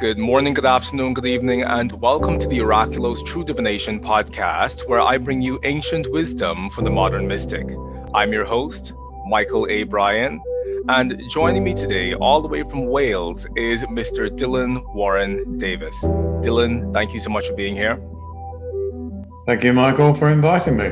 Good morning, good afternoon, good evening, and welcome to the Oraculos True Divination podcast, where I bring you ancient wisdom for the modern mystic. I'm your host, Mychal A. Bryan, and joining me today, all the way from Wales, is Mr. Dylan Warren Davis. Dylan, thank you so much for being here. Thank you, Mychal, for inviting me.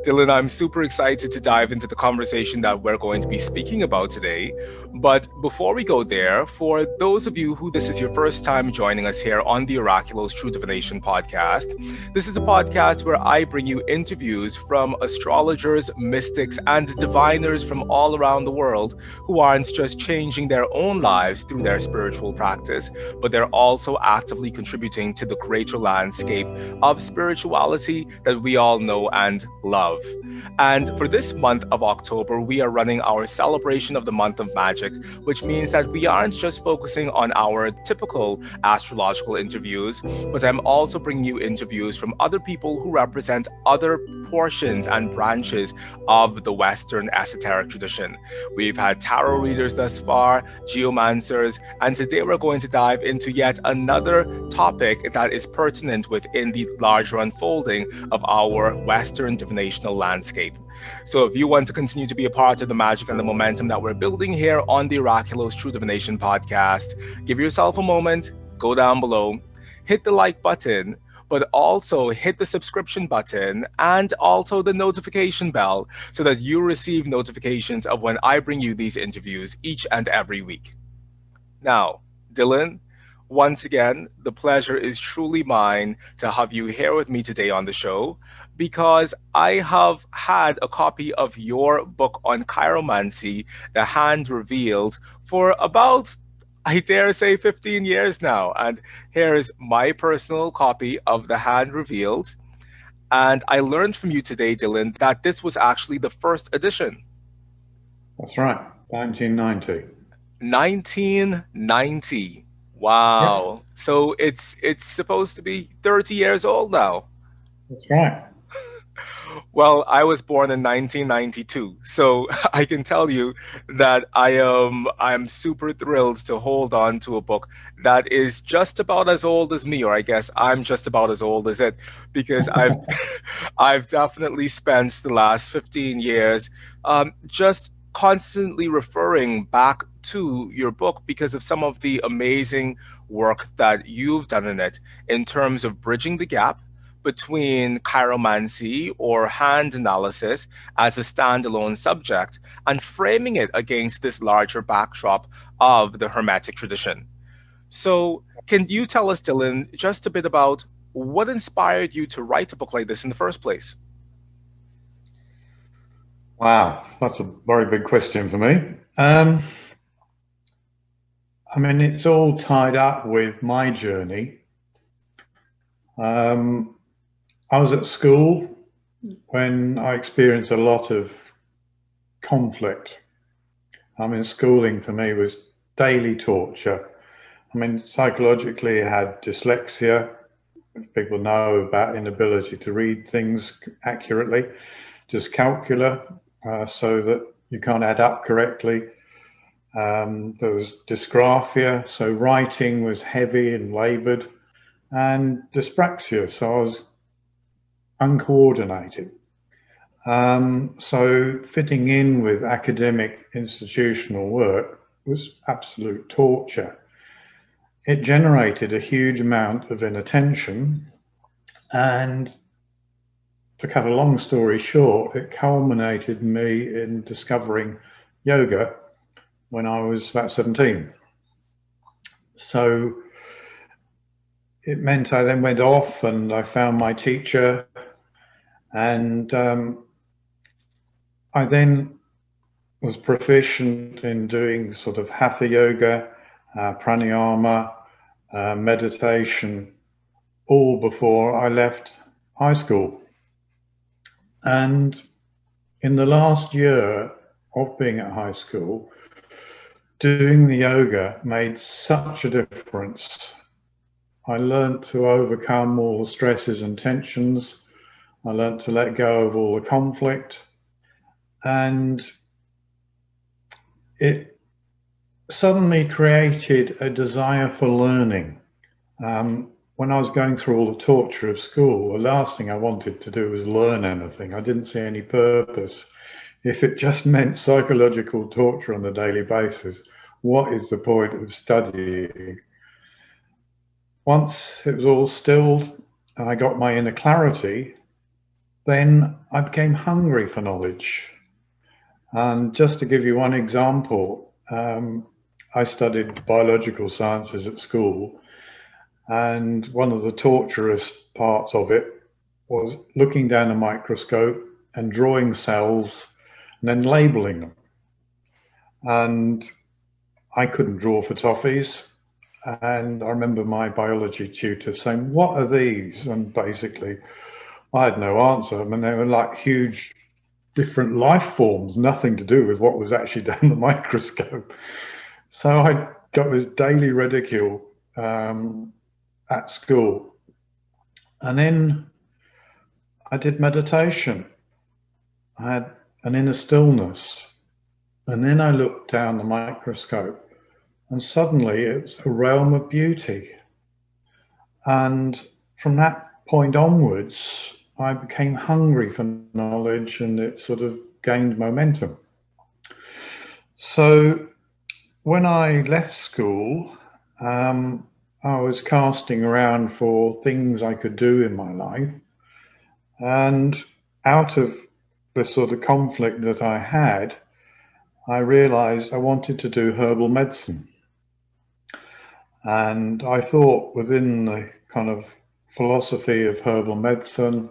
Dylan, I'm super excited to dive into the conversation that we're going to be speaking about today. But before we go there, for those of you who this is your first time joining us here on the Oraculos True Divination podcast, this is a podcast where I bring you interviews from astrologers, mystics, and diviners from all around the world who aren't just changing their own lives through their spiritual practice, but they're also actively contributing to the greater landscape of spirituality that we all know and love. And for this month of October, we are running our celebration of the month of magic, which means that we aren't just focusing on our typical astrological interviews, but I'm also bringing you interviews from other people who represent other portions and branches of the Western esoteric tradition. We've had tarot readers thus far, geomancers, and today we're going to dive into yet another topic that is pertinent within the larger unfolding of our Western divinational landscape. So if you want to continue to be a part of the magic and the momentum that we're building here on the Oraculos True Divination podcast, give yourself a moment, go down below, hit the like button, but also hit the subscription button and also the notification bell so that you receive notifications of when I bring you these interviews each and every week. Now, Dylan, once again, the pleasure is truly mine to have you here with me today on the show because I have had a copy of your book on Cheiromancy, The Hand Revealed, for about, I dare say, 15 years now. And here is my personal copy of The Hand Revealed. And I learned from you today, Dylan, that this was actually the first edition. That's right, 1990. 1990. Wow. Yep. So it's supposed to be 30 years old now. That's right. Well, I was born in 1992, so I can tell you that I'm super thrilled to hold on to a book that is just about as old as me, or I guess I'm just about as old as it, because I've definitely spent the last 15 years just constantly referring back to your book because of some of the amazing work that you've done in it in terms of bridging the gap between chiromancy or hand analysis as a standalone subject and framing it against this larger backdrop of the Hermetic tradition. So, can you tell us, Dylan, just a bit about what inspired you to write a book like this in the first place? Wow, that's a very big question for me. It's all tied up with my journey. I was at school when I experienced a lot of conflict. Schooling for me was daily torture. Psychologically, I had dyslexia. People know about inability to read things accurately, dyscalculia, so that you can't add up correctly. There was dysgraphia, so writing was heavy and labored, and dyspraxia, so I was uncoordinated. So fitting in with academic institutional work was absolute torture. It generated a huge amount of inattention, and to cut a long story short, it culminated me in discovering yoga when I was about 17. So it meant I then went off and I found my teacher, and I then was proficient in doing sort of hatha yoga, pranayama, meditation, all before I left high school. And in the last year of being at high school, doing the yoga made such a difference. I learned to overcome all the stresses and tensions. I learned to let go of all the conflict. And it suddenly created a desire for learning. When I was going through all the torture of school, the last thing I wanted to do was learn anything. I didn't see any purpose. If it just meant psychological torture on a daily basis, what is the point of studying? Once it was all stilled and I got my inner clarity, then I became hungry for knowledge. And just to give you one example, I studied biological sciences at school, and one of the torturous parts of it was looking down a microscope and drawing cells and then labeling them. And I couldn't draw for toffees. And I remember my biology tutor saying, "What are these?" And basically, I had no answer. I mean, they were like huge different life forms, nothing to do with what was actually down the microscope. So I got this daily ridicule at school. And then I did meditation. I had an inner stillness. And then I looked down the microscope, and suddenly it was a realm of beauty. And from that point onwards, I became hungry for knowledge, and it sort of gained momentum. So when I left school, I was casting around for things I could do in my life. And out of the sort of conflict that I had, I realized I wanted to do herbal medicine. And I thought within the kind of philosophy of herbal medicine,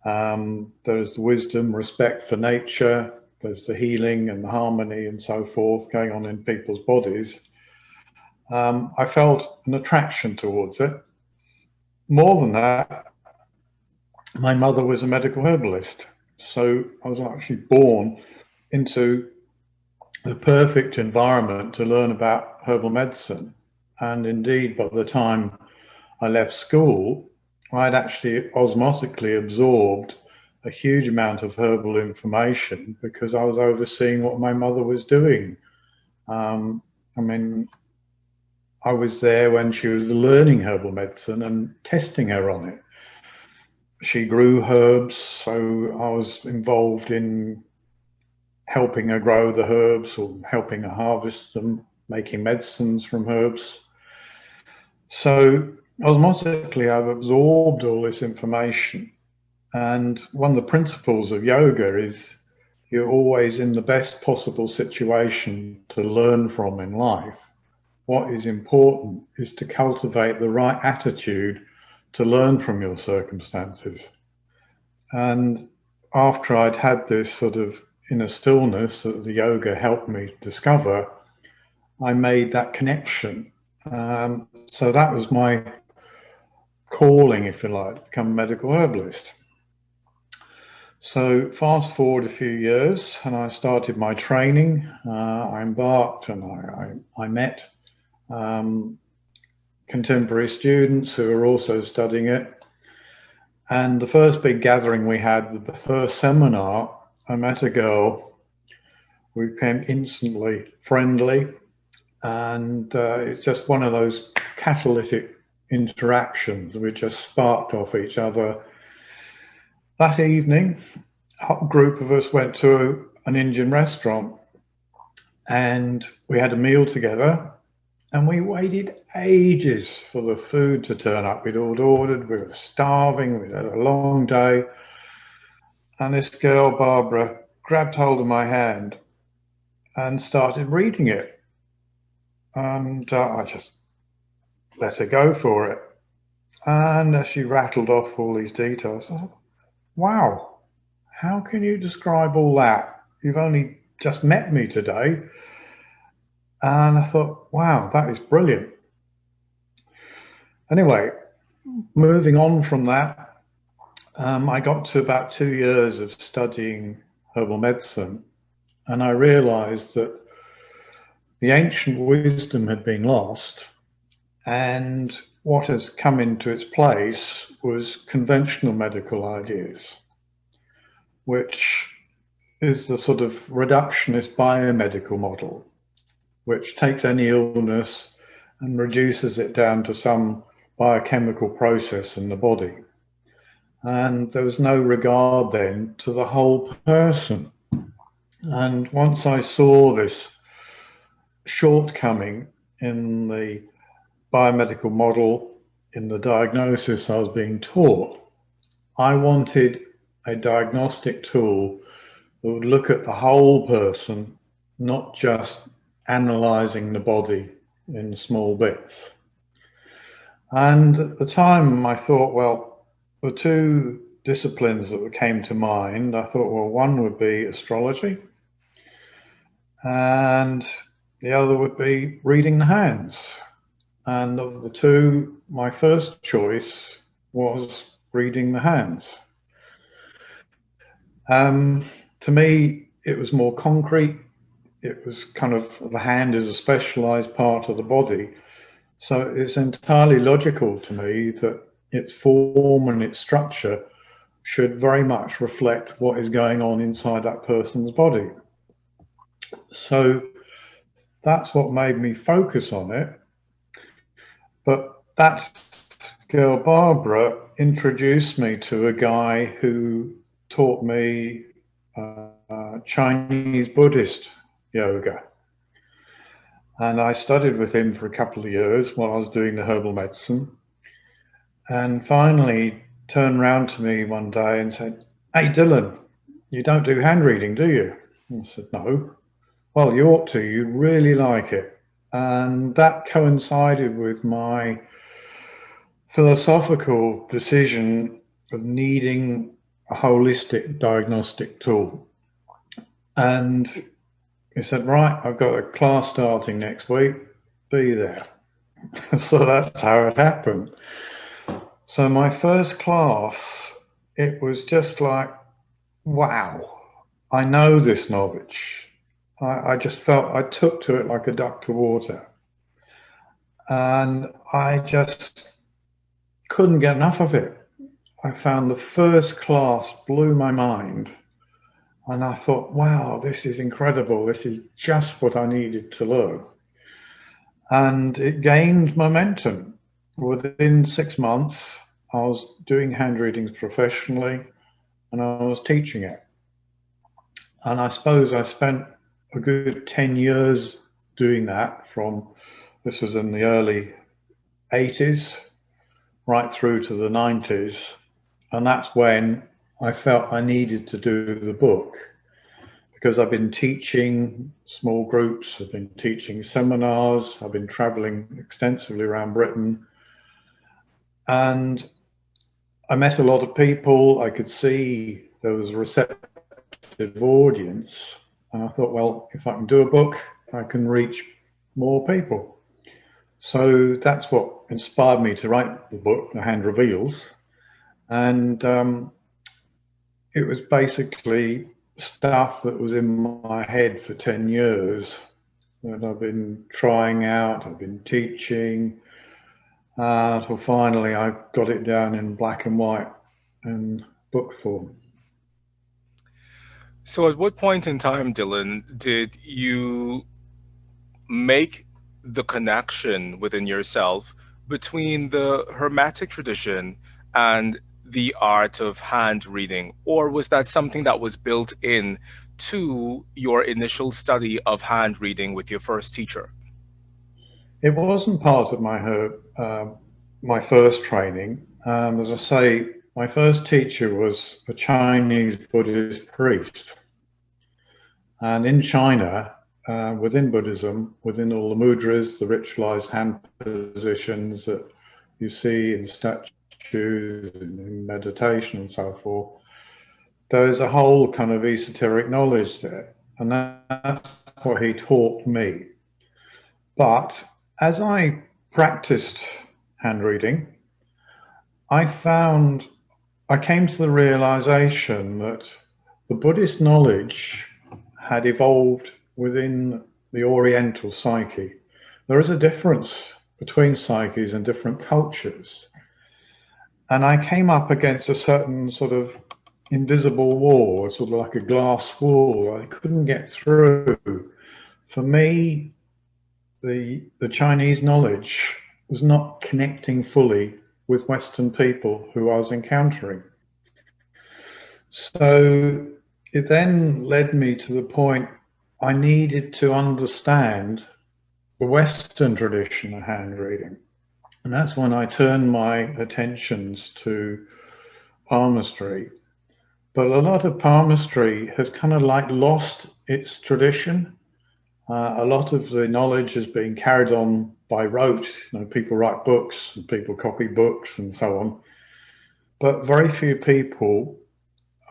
there's the wisdom, respect for nature, there's the healing and the harmony and so forth going on in people's bodies. I felt an attraction towards it. More than that, my mother was a medical herbalist. So I was actually born into the perfect environment to learn about herbal medicine. And indeed, by the time I left school, I'd actually osmotically absorbed a huge amount of herbal information because I was overseeing what my mother was doing. I mean, I was there when she was learning herbal medicine and testing her on it. She grew herbs, so I was involved in helping her grow the herbs or helping her harvest them, making medicines from herbs. So osmotically, I've absorbed all this information. And one of the principles of yoga is you're always in the best possible situation to learn from in life. What is important is to cultivate the right attitude to learn from your circumstances. And after I'd had this sort of inner stillness that the yoga helped me discover, I made that connection. So that was my calling, if you like, to become a medical herbalist. So fast forward a few years, and I started my training. I embarked, and I met contemporary students who were also studying it. And the first big gathering we had, the first seminar, I met a girl. We became instantly friendly, and it's just one of those catalytic interactions. We just sparked off each other. That evening, a group of us went to an Indian restaurant, and we had a meal together, and we waited ages for the food to turn up. We'd all ordered, we were starving, we'd had a long day. And this girl, Barbara, grabbed hold of my hand and started reading it. And I just let her go for it. And as she rattled off all these details, I thought, wow, how can you describe all that? You've only just met me today. And I thought, wow, that is brilliant. Anyway, moving on from that, I got to about 2 years of studying herbal medicine, and I realized that the ancient wisdom had been lost, and what has come into its place was conventional medical ideas, which is the sort of reductionist biomedical model. which takes any illness and reduces it down to some biochemical process in the body. And there was no regard then to the whole person. And once I saw this shortcoming in the biomedical model, in the diagnosis I was being taught, I wanted a diagnostic tool that would look at the whole person, not just analysing the body in small bits. And at the time I thought, well, the two disciplines that came to mind, I thought, well, one would be astrology and the other would be reading the hands. And of the two, my first choice was reading the hands. To me, it was more concrete. It was kind of, the hand is a specialized part of the body. So it's entirely logical to me that its form and its structure should very much reflect what is going on inside that person's body. So that's what made me focus on it. But that girl, Barbara, introduced me to a guy who taught me Chinese Buddhist yoga. And I studied with him for a couple of years while I was doing the herbal medicine. And finally turned around to me one day and said, "Hey, Dylan, you don't do hand reading, do you?" I said, "No." "Well, you ought to. You really like it." And that coincided with my philosophical decision of needing a holistic diagnostic tool. And he said, "Right, I've got a class starting next week, be there." So that's how it happened. So my first class, it was just like, wow, I know this knowledge. I just felt I took to it like a duck to water. And I just couldn't get enough of it. I found the first class blew my mind. And I thought, wow, this is incredible. This is just what I needed to learn. And it gained momentum. Within 6 months, I was doing hand readings professionally and I was teaching it. And I suppose I spent a good 10 years doing that this was in the early 80s, right through to the 90s. And that's when I felt I needed to do the book, because I've been teaching small groups, I've been teaching seminars, I've been traveling extensively around Britain. And I met a lot of people. I could see there was a receptive audience. And I thought, well, if I can do a book, I can reach more people. So that's what inspired me to write the book, The Hand Reveals. And it was basically stuff that was in my head for 10 years that I've been trying out, I've been teaching, till finally I got it down in black and white in book form. So, at what point in time, Dylan, did you make the connection within yourself between the Hermetic tradition and the art of hand reading? Or was that something that was built in to your initial study of hand reading with your first teacher? It wasn't part of my first training. As I say, my first teacher was a Chinese Buddhist priest. And in China, within Buddhism, within all the mudras, the ritualized hand positions that you see in statues, in meditation and so forth, there's a whole kind of esoteric knowledge there. And that's what he taught me. But as I practiced hand reading, I came to the realization that the Buddhist knowledge had evolved within the Oriental psyche. There is a difference between psyches and different cultures. And I came up against a certain sort of invisible wall, sort of like a glass wall I couldn't get through. For me, the Chinese knowledge was not connecting fully with Western people who I was encountering. So it then led me to the point I needed to understand the Western tradition of hand reading. And that's when I turned my attentions to palmistry. But a lot of palmistry has kind of like lost its tradition. A lot of the knowledge is being carried on by rote. You know, people write books and people copy books and so on. But very few people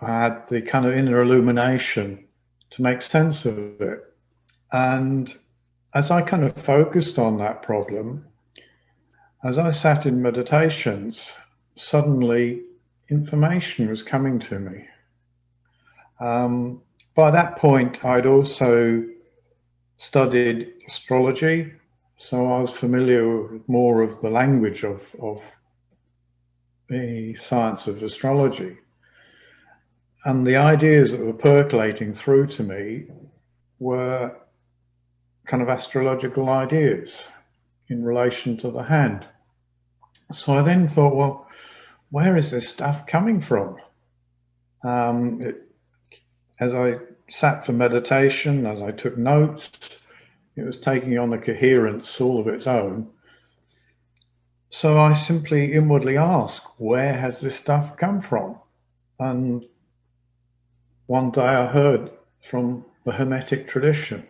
had the kind of inner illumination to make sense of it. And as I kind of focused on that problem, as I sat in meditations, suddenly information was coming to me. By that point, I'd also studied astrology, so I was familiar with more of the language of the science of astrology. And the ideas that were percolating through to me were kind of astrological ideas in relation to the hand. So I then thought, well, where is this stuff coming from? As I sat for meditation, as I took notes, it was taking on a coherence all of its own. So I simply inwardly asked, where has this stuff come from? And one day I heard from the Hermetic tradition.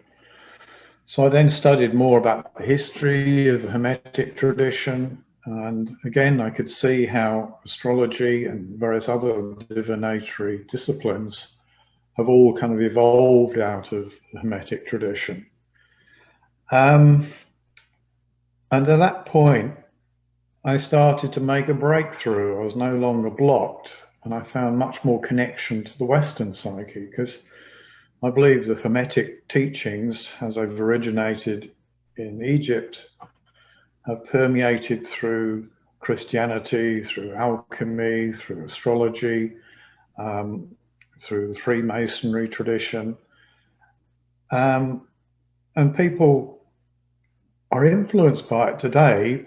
So I then studied more about the history of the Hermetic tradition. And again, I could see how astrology and various other divinatory disciplines have all kind of evolved out of the Hermetic tradition. And at that point, I started to make a breakthrough. I was no longer blocked, and I found much more connection to the Western psyche, because I believe the Hermetic teachings, as they've originated in Egypt, have permeated through Christianity, through alchemy, through astrology, through the Freemasonry tradition. And people are influenced by it today,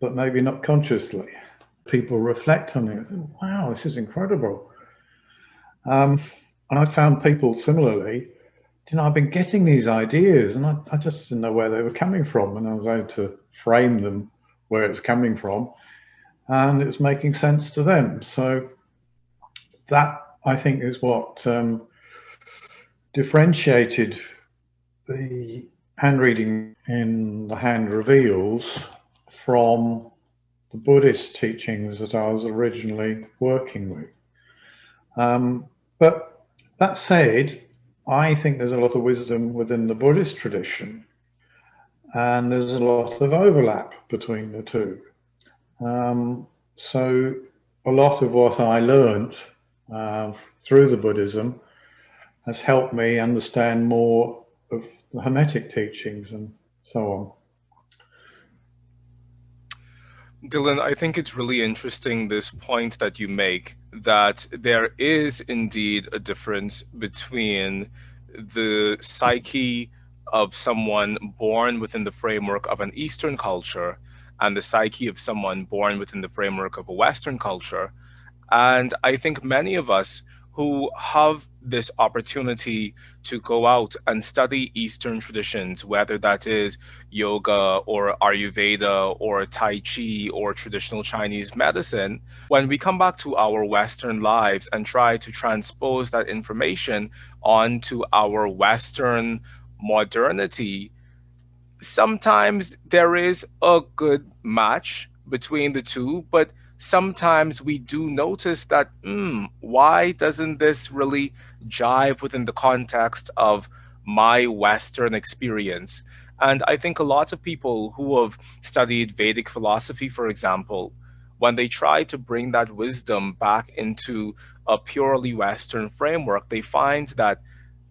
but maybe not consciously. People reflect on it and think, wow, this is incredible. And I found people similarly, you know, I've been getting these ideas and I just didn't know where they were coming from, and I was able to frame them where it's coming from, and it was making sense to them. So that, I think, is what differentiated the hand reading in the hand reveals from the Buddhist teachings that I was originally working with. But that said, I think there's a lot of wisdom within the Buddhist tradition, and there's a lot of overlap between the two. So a lot of what I learned through the Buddhism has helped me understand more of the Hermetic teachings and so on. Dylan, I think it's really interesting this point that you make, that there is indeed a difference between the psyche of someone born within the framework of an Eastern culture and the psyche of someone born within the framework of a Western culture. And I think many of us who have this opportunity to go out and study Eastern traditions, whether that is yoga or Ayurveda or Tai Chi or traditional Chinese medicine, when we come back to our Western lives and try to transpose that information onto our Western modernity, sometimes there is a good match between the two, but sometimes we do notice that, why doesn't this really jive within the context of my Western experience? And I think a lot of people who have studied Vedic philosophy, for example, when they try to bring that wisdom back into a purely Western framework, they find that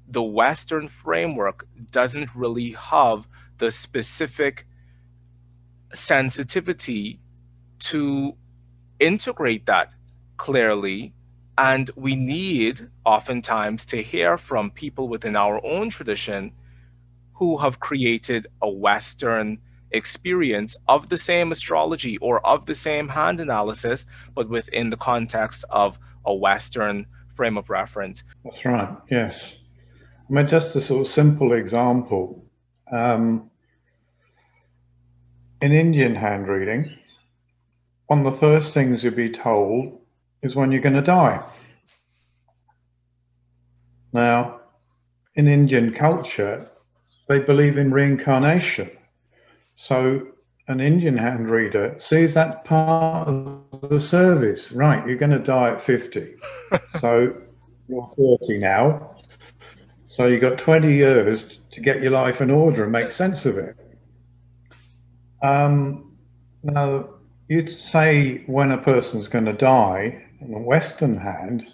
the Western framework doesn't really have the specific sensitivity to integrate that clearly. And we need oftentimes to hear from people within our own tradition who have created a Western experience of the same astrology or of the same hand analysis, but within the context of a Western frame of reference. That's right, yes. I mean, just a sort of simple example. In Indian hand reading, one of the first things you'll be told is when you're going to die. Now, in Indian culture, they believe in reincarnation. So an Indian hand reader sees that part of the service. Right, you're going to die at 50. So you're 30 now. So you've got 20 years to get your life in order and make sense of it. Now, you'd say when a person's going to die, in the Western hand,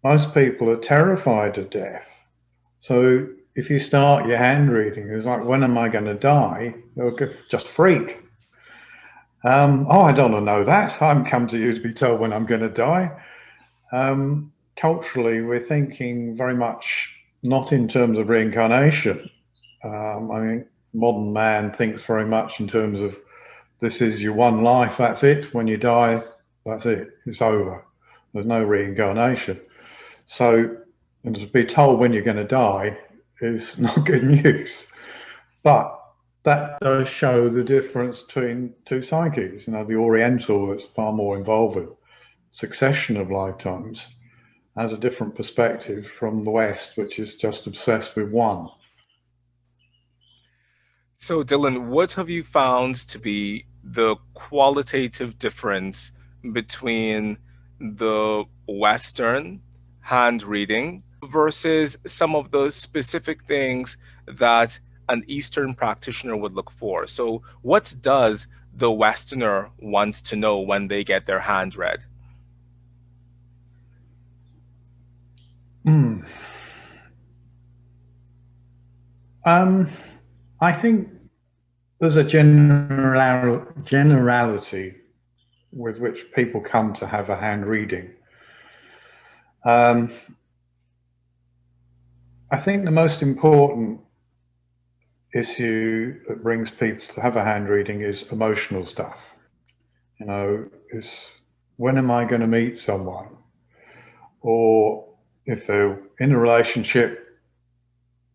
most people are terrified of death. So if you start your hand reading, it's like, when am I going to die? They'll just freak. Oh, I don't want to know that. I'm come to you to be told when I'm going to die. Culturally, we're thinking very much not in terms of reincarnation. I mean, modern man thinks very much in terms of this is your one life, that's it. When you die, that's it. It's over. There's no reincarnation. So, and to be told when you're going to die is not good news. But that does show the difference between two psyches. You know, the Oriental that's far more involved with succession of lifetimes has a different perspective from the West, which is just obsessed with one. So, Dylan, what have you found to be the qualitative difference between the Western hand reading versus some of the specific things that an Eastern practitioner would look for? So, what does the Westerner want to know when they get their hand read? I think there's a generality with which people come to have a hand reading. I think the most important issue that brings people to have a hand reading is emotional stuff. You know, is when am I going to meet someone? Or if they're in a relationship,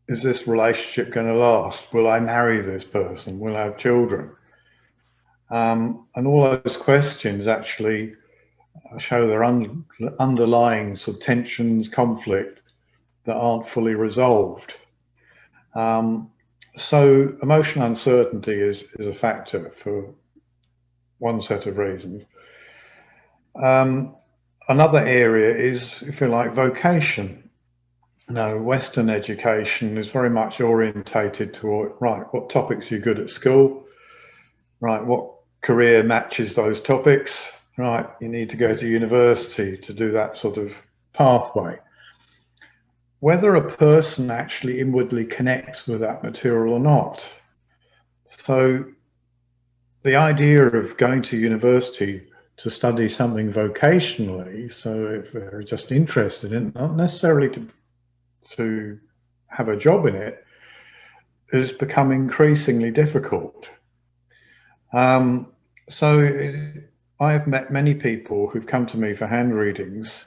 is this relationship going to last? Will I marry this person? Will I have children? And all those questions actually show their underlying sort of tensions, conflict that aren't fully resolved. So emotional uncertainty is a factor for one set of reasons. Another area is, if you like, vocation. No, Western education is very much orientated toward, right, what topics are you good at school? Right, what career matches those topics? Right, you need to go to university to do that sort of pathway. Whether a person actually inwardly connects with that material or not. So the idea of going to university to study something vocationally, so if they're just interested in it, not necessarily to have a job in it, has become increasingly difficult. So I have met many people who've come to me for hand readings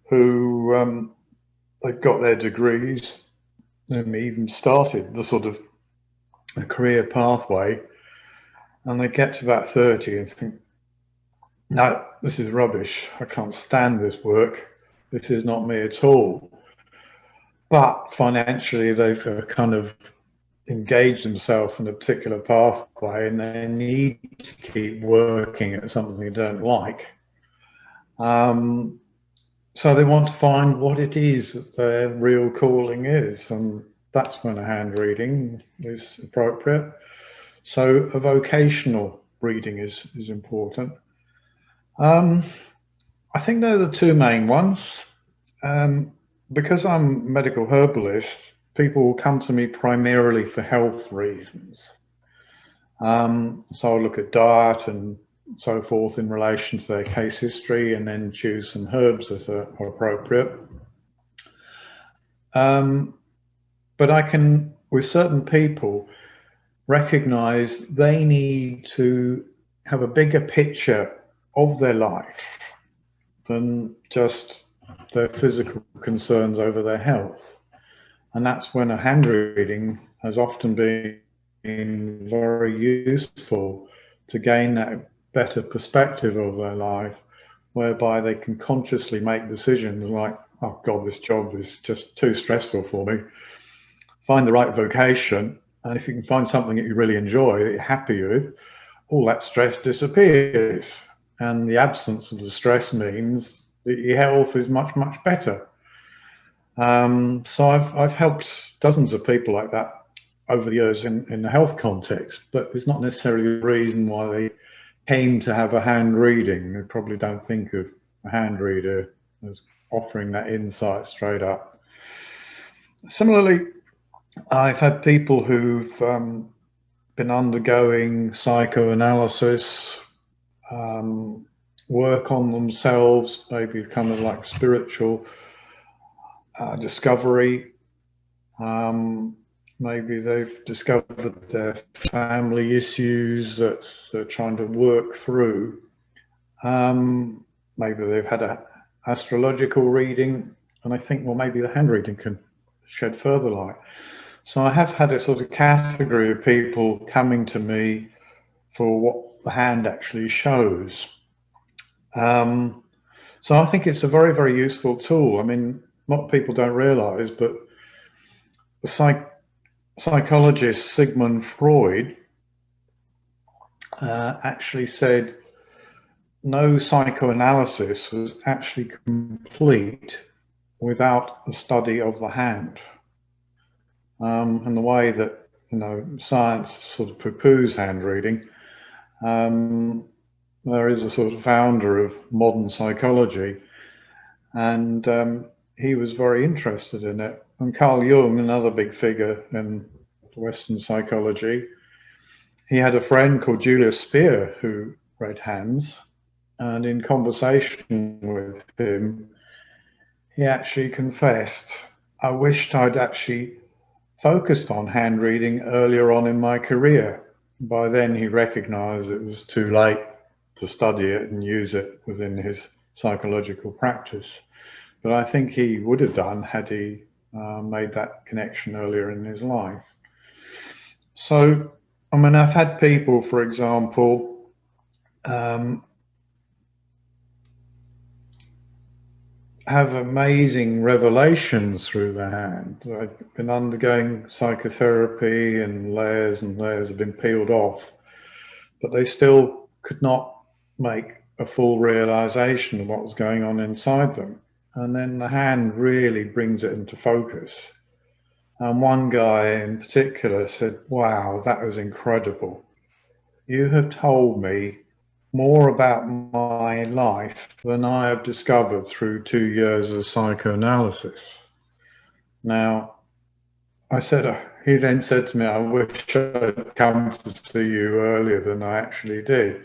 who they've got their degrees and even started the sort of a career pathway, and they get to about 30 and think, no, this is rubbish. I can't stand this work. This is not me at all. But financially, they've kind of engaged themselves in a particular pathway and they need to keep working at something they don't like. So they want to find what it is that their real calling is, and that's when a hand reading is appropriate. So a vocational reading is important. I think they're the two main ones. Because I'm a medical herbalist, people will come to me primarily for health reasons. So I'll look at diet and so forth in relation to their case history and then choose some herbs that are appropriate. But I can with certain people, recognize they need to have a bigger picture of their life than just their physical concerns over their health. And that's when a hand reading has often been very useful to gain that better perspective of their life, whereby they can consciously make decisions like, oh God, this job is just too stressful for me. Find the right vocation, and if you can find something that you really enjoy, that you're happy with, all that stress disappears. And the absence of the stress means that your health is much, much better. So I've helped dozens of people like that over the years in the health context, but it's not necessarily the reason why they came to have a hand reading. They probably don't think of a hand reader as offering that insight straight up. Similarly, I've had people who've been undergoing psychoanalysis, work on themselves, maybe kind of like spiritual discovery. Maybe they've discovered their family issues that they're trying to work through. Maybe they've had an astrological reading, and I think, well, maybe the hand reading can shed further light. So I have had a sort of category of people coming to me for what the hand actually shows. So I think it's a very, very useful tool. I mean, what people don't realize, but the psychologist Sigmund Freud actually said no psychoanalysis was actually complete without a study of the hand. And the way that, you know, science sort of poo-poos hand reading, there is a sort of founder of modern psychology, and he was very interested in it. And Carl Jung, another big figure in Western psychology, he had a friend called Julius Speer who read hands, and in conversation with him, he actually confessed, I wished I'd actually focused on hand reading earlier on in my career. By then he recognized it was too late to study it and use it within his psychological practice. But I think he would have done had he made that connection earlier in his life. So, I mean, I've had people, for example, have amazing revelations through the hand. I've been undergoing psychotherapy and layers have been peeled off, but they still could not make a full realization of what was going on inside them. And then the hand really brings it into focus. And one guy in particular said, wow, that was incredible. You have told me more about my life than I have discovered through 2 years of psychoanalysis. Now, he then said to me, I wish I'd come to see you earlier than I actually did.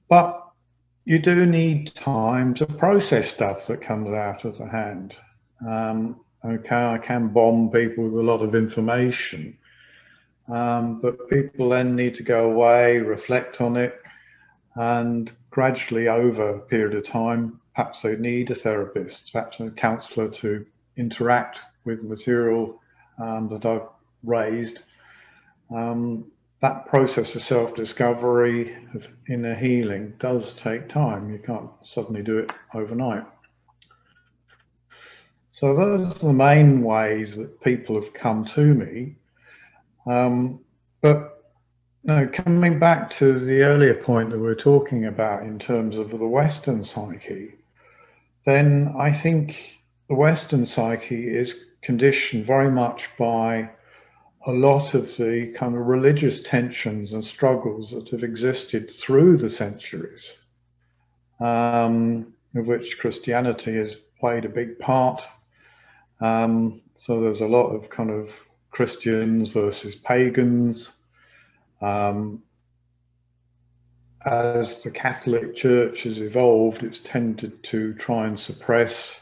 But you do need time to process stuff that comes out of the hand. Okay, I can bomb people with a lot of information, but people then need to go away, reflect on it, and gradually over a period of time, perhaps they need a therapist, perhaps a counsellor to interact with the material that I've raised. That process of self-discovery, of inner healing, does take time. You can't suddenly do it overnight. So those are the main ways that people have come to me. But no, coming back to the earlier point that we were talking about in terms of the Western psyche, then I think the Western psyche is conditioned very much by a lot of the kind of religious tensions and struggles that have existed through the centuries, of which Christianity has played a big part. So there's a lot of kind of Christians versus pagans. As the Catholic Church has evolved, it's tended to try and suppress,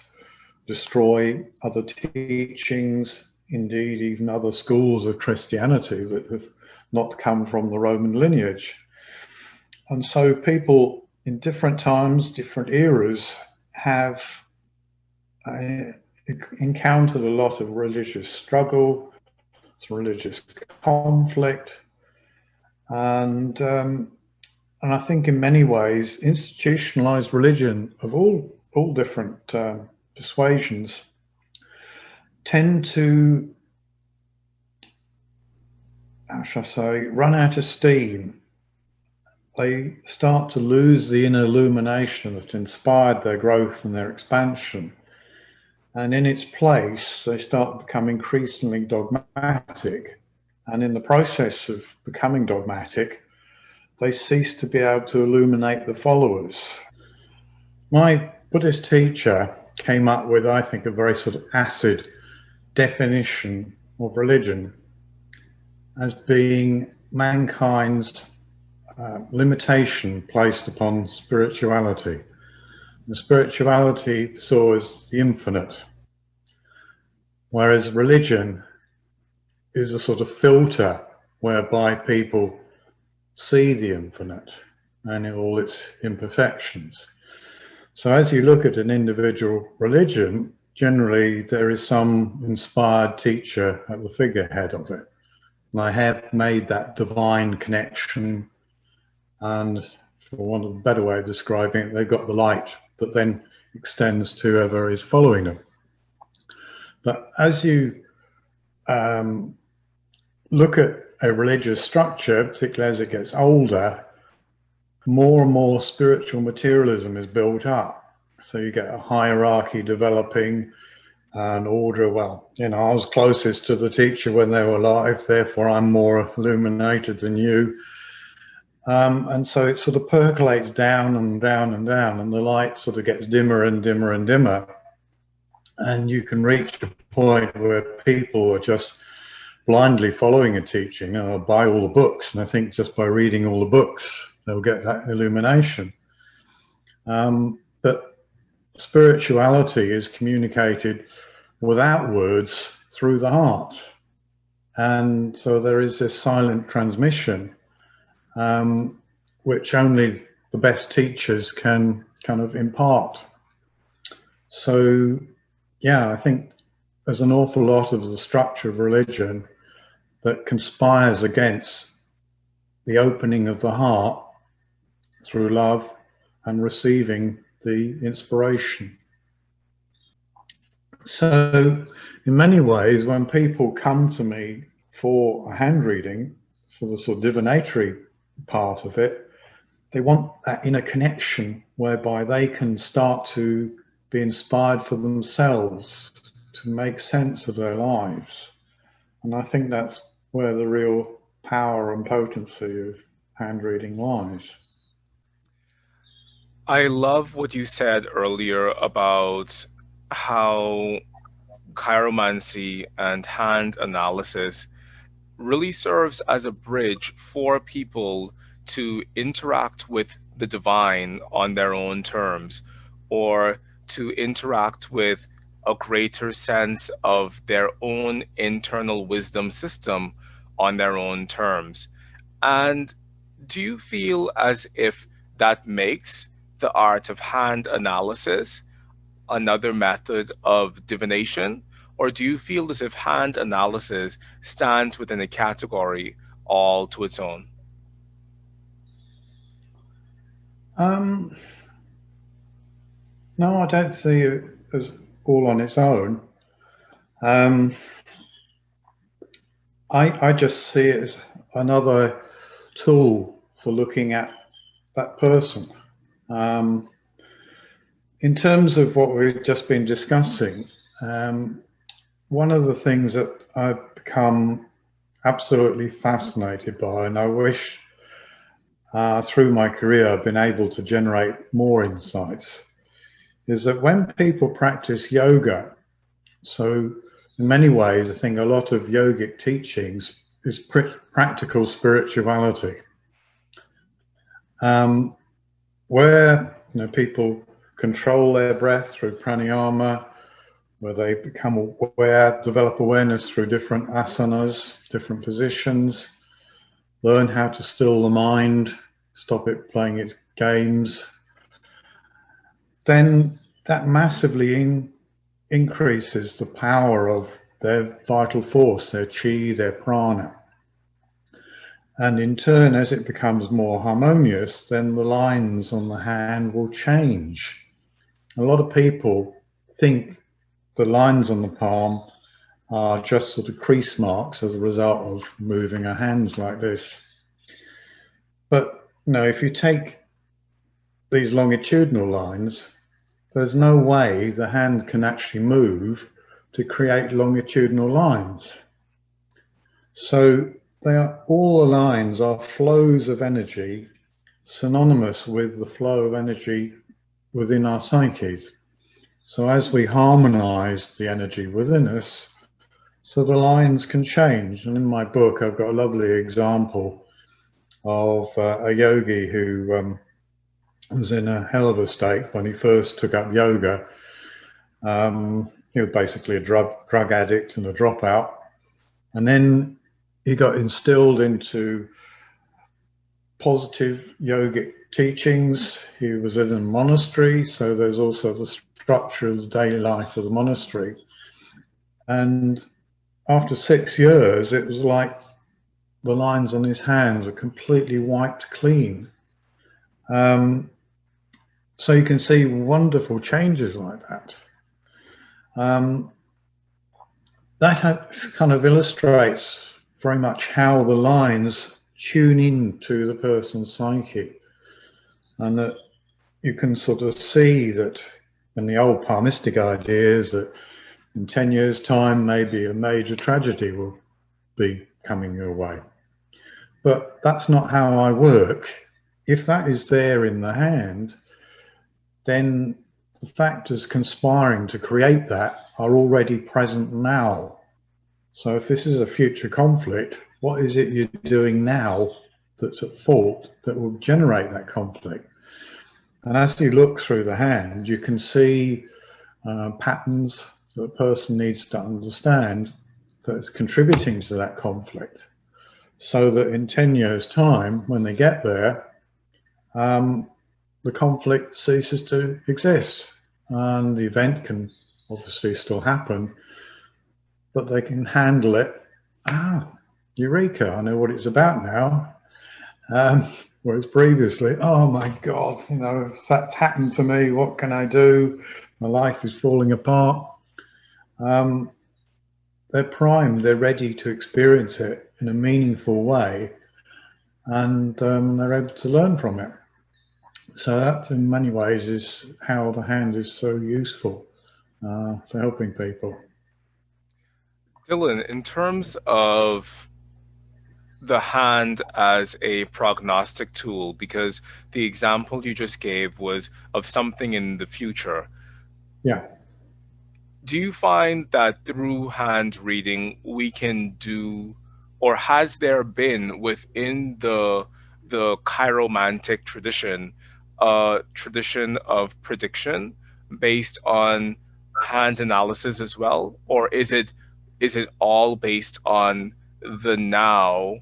destroy other teachings, indeed even other schools of Christianity that have not come from the Roman lineage. And so people in different times, different eras, have encountered a lot of religious struggle, religious conflict, and I think in many ways institutionalized religion of all different persuasions tend to, how shall I say, run out of steam. They start to lose the inner illumination that inspired their growth and their expansion. And in its place, they start to become increasingly dogmatic. And in the process of becoming dogmatic, they cease to be able to illuminate the followers. My Buddhist teacher came up with, I think, a very sort of acid definition of religion as being mankind's limitation placed upon spirituality. The spirituality saw as the infinite, whereas religion is a sort of filter whereby people see the infinite and in all its imperfections. So as you look at an individual religion, generally there is some inspired teacher at the figurehead of it. And I have made that divine connection, and for want of a better way of describing it, they've got the light that then extends to whoever is following them. But as you look at a religious structure, particularly as it gets older, more and more spiritual materialism is built up. So you get a hierarchy developing, an order. Well, you know, I was closest to the teacher when they were alive, therefore I'm more illuminated than you. And so it sort of percolates down and down and down, and the light sort of gets dimmer and dimmer and dimmer. And you can reach a point where people are just blindly following a teaching. I'll buy all the books, and I think just by reading all the books, they'll get that illumination. But spirituality is communicated without words through the heart. And so there is this silent transmission, which only the best teachers can kind of impart. So, yeah, I think there's an awful lot of the structure of religion that conspires against the opening of the heart through love and receiving the inspiration. So in many ways, when people come to me for a hand reading, for the sort of divinatory part of it, they want that inner connection whereby they can start to be inspired for themselves to make sense of their lives. And I think that's where the real power and potency of hand reading lies. I love what you said earlier about how chiromancy and hand analysis really serves as a bridge for people to interact with the divine on their own terms, or to interact with a greater sense of their own internal wisdom system on their own terms. And do you feel as if that makes the art of hand analysis another method of divination? Or do you feel as if hand analysis stands within a category all to its own? No, I don't see it as all on its own. I just see it as another tool for looking at that person. In terms of what we've just been discussing, one of the things that I've become absolutely fascinated by, and I wish through my career I've been able to generate more insights, is that when people practice yoga, so in many ways I think a lot of yogic teachings is practical spirituality, where people control their breath through pranayama, where they become aware, develop awareness through different asanas, different positions, learn how to still the mind, stop it playing its games, then that massively increases the power of their vital force, their chi, their prana. And in turn, as it becomes more harmonious, then the lines on the hand will change. A lot of people think the lines on the palm are just sort of crease marks as a result of moving our hands like this. But no, if you take these longitudinal lines, there's no way the hand can actually move to create longitudinal lines. So all the lines are flows of energy synonymous with the flow of energy within our psyches. So as we harmonize the energy within us, so the lines can change. And in my book, I've got a lovely example of a yogi who was in a hell of a state when he first took up yoga. He was basically a drug addict and a dropout. And then he got instilled into positive yogic teachings. He was in a monastery, so there's also the structure of the daily life of the monastery. And after 6 years, it was like the lines on his hands were completely wiped clean. So you can see wonderful changes like that. That kind of illustrates very much how the lines tune in to the person's psyche, and that you can sort of see that in the old palmistic ideas that in 10 years' time, maybe a major tragedy will be coming your way. But that's not how I work. If that is there in the hand, then the factors conspiring to create that are already present now. So if this is a future conflict, what is it you're doing now that's at fault that will generate that conflict? And as you look through the hand, you can see patterns that a person needs to understand that's contributing to that conflict, so that in 10 years' time, when they get there, the conflict ceases to exist, and the event can obviously still happen, but they can handle it. Eureka, I know what it's about now. Whereas previously, oh my God, that's happened to me, what can I do? My life is falling apart. They're primed, they're ready to experience it in a meaningful way, and they're able to learn from it. So that, in many ways, is how the hand is so useful for helping people. Dylan, in terms of the hand as a prognostic tool, because the example you just gave was of something in the future. Yeah. Do you find that through hand reading we can do, or has there been within the chiromantic tradition, a tradition of prediction based on hand analysis as well, or is it all based on the now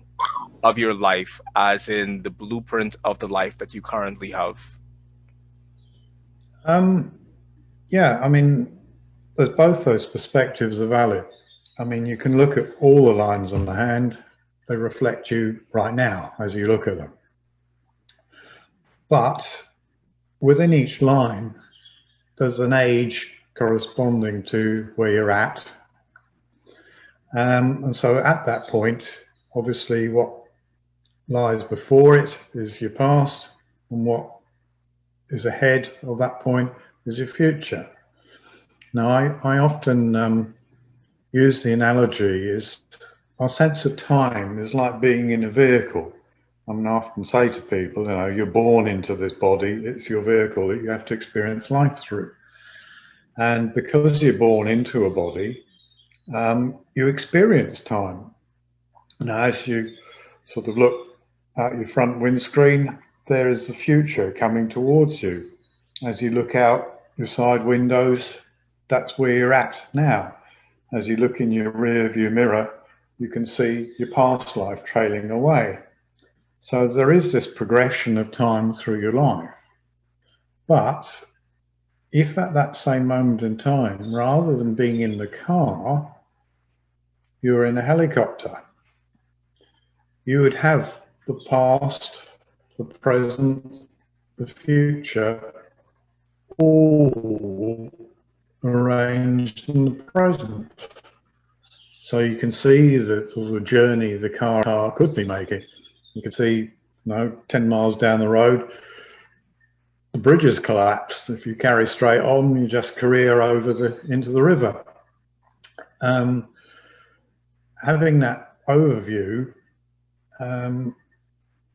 of your life, as in the blueprint of the life that you currently have? Yeah, I mean, there's both those perspectives are valid. I mean, you can look at all the lines on the hand, they reflect you right now as you look at them. But within each line, there's an age corresponding to where you're at. And so at that point, obviously, what lies before it is your past, and what is ahead of that point is your future. Now, I often use the analogy is our sense of time is like being in a vehicle. I mean, I often say to people, you're born into this body, it's your vehicle that you have to experience life through. And because you're born into a body, you experience time. Now, as you sort of look out your front windscreen, there is the future coming towards you. As you look out your side windows, that's where you're at now. As you look in your rear view mirror, you can see your past life trailing away. So there is this progression of time through your life. But if at that same moment in time, rather than being in the car, you're in a helicopter, you would have the past, the present, the future all arranged in the present. So you can see the journey the car could be making. You can see, 10 miles down the road, the bridge has collapsed. If you carry straight on, you just career over into the river. Having that overview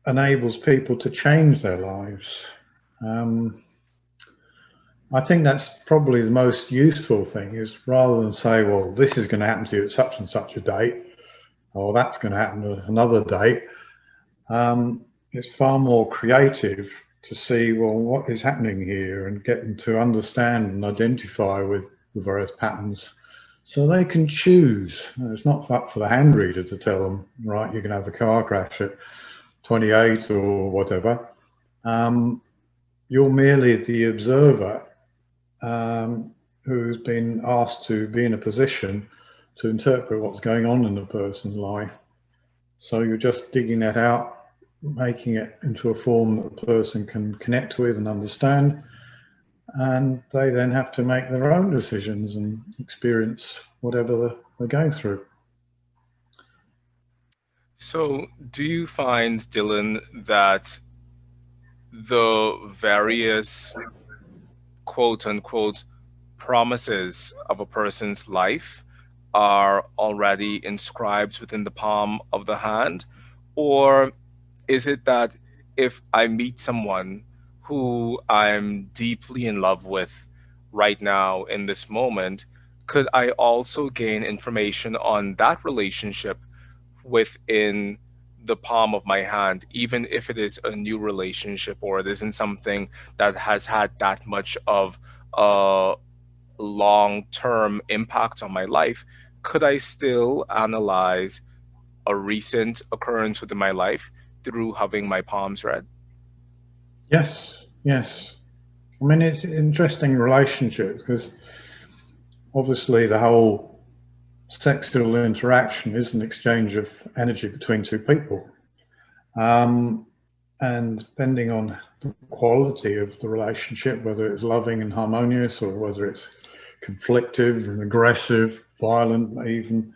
enables people to change their lives. I think that's probably the most useful thing, is rather than say, well, this is going to happen to you at such and such a date, or that's going to happen at another date. It's far more creative to see, well, what is happening here, and get them to understand and identify with the various patterns so they can choose. It's not up for the hand reader to tell them, right, you're going to have a car crash at 28 or whatever. You're merely the observer who's been asked to be in a position to interpret what's going on in a person's life. So you're just digging that out, making it into a form that the person can connect with and understand, and they then have to make their own decisions and experience whatever they're going through. So, do you find, Dylan, that the various quote unquote promises of a person's life are already inscribed within the palm of the hand? Or is it that if I meet someone who I'm deeply in love with right now in this moment, could I also gain information on that relationship within the palm of my hand, even if it is a new relationship or it isn't something that has had that much of a long term impact on my life? Could I still analyze a recent occurrence within my life through having my palms read? Yes, yes. I mean, it's an interesting relationship because obviously the whole sexual interaction is an exchange of energy between two people. And depending on the quality of the relationship, whether it's loving and harmonious or whether it's conflictive and aggressive, violent even.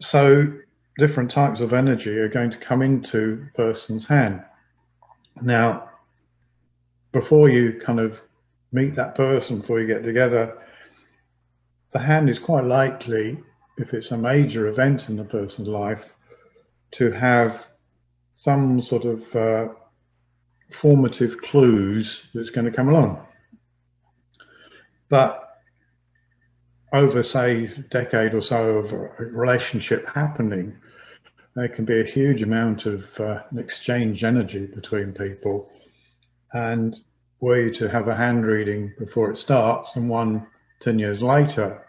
So different types of energy are going to come into a person's hand. Now, before you kind of meet that person, before you get together, the hand is quite likely, if it's a major event in the person's life, to have some sort of formative clues that's going to come along. But over, say, a decade or so of a relationship happening, there can be a huge amount of exchange energy between people. And were you to have a hand reading before it starts and one 10 years later,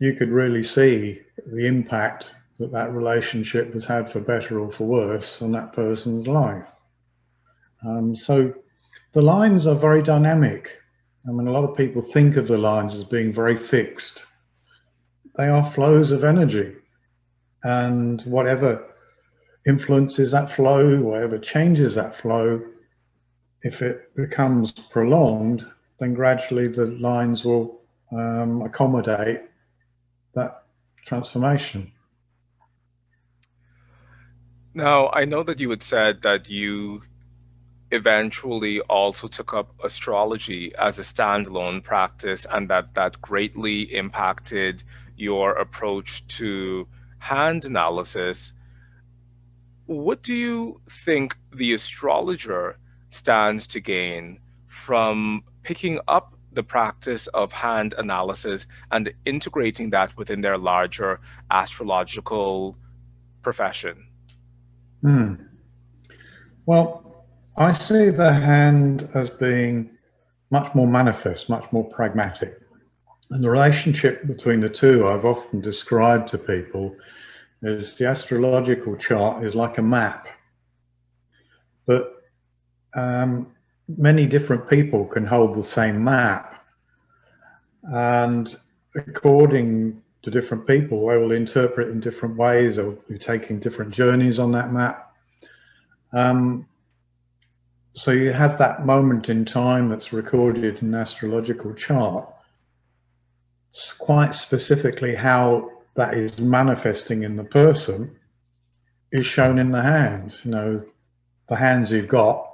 you could really see the impact that that relationship has had, for better or for worse, on that person's life. So the lines are very dynamic. I mean, a lot of people think of the lines as being very fixed. They are flows of energy, and whatever influences that flow, whatever changes that flow, if it becomes prolonged, then gradually the lines will accommodate that transformation. Now, I know that you had said that you eventually also took up astrology as a standalone practice and that that greatly impacted your approach to hand analysis. What do you think the astrologer stands to gain from picking up the practice of hand analysis and integrating that within their larger astrological profession? Well, I see the hand as being much more manifest, much more pragmatic. And the relationship between the two I've often described to people is the astrological chart is like a map, but many different people can hold the same map, and according to different people, they will interpret in different ways or be taking different journeys on that map. So you have that moment in time that's recorded in an astrological chart. It's quite specifically how that is manifesting in the person is shown in the hands. You know, the hands you've got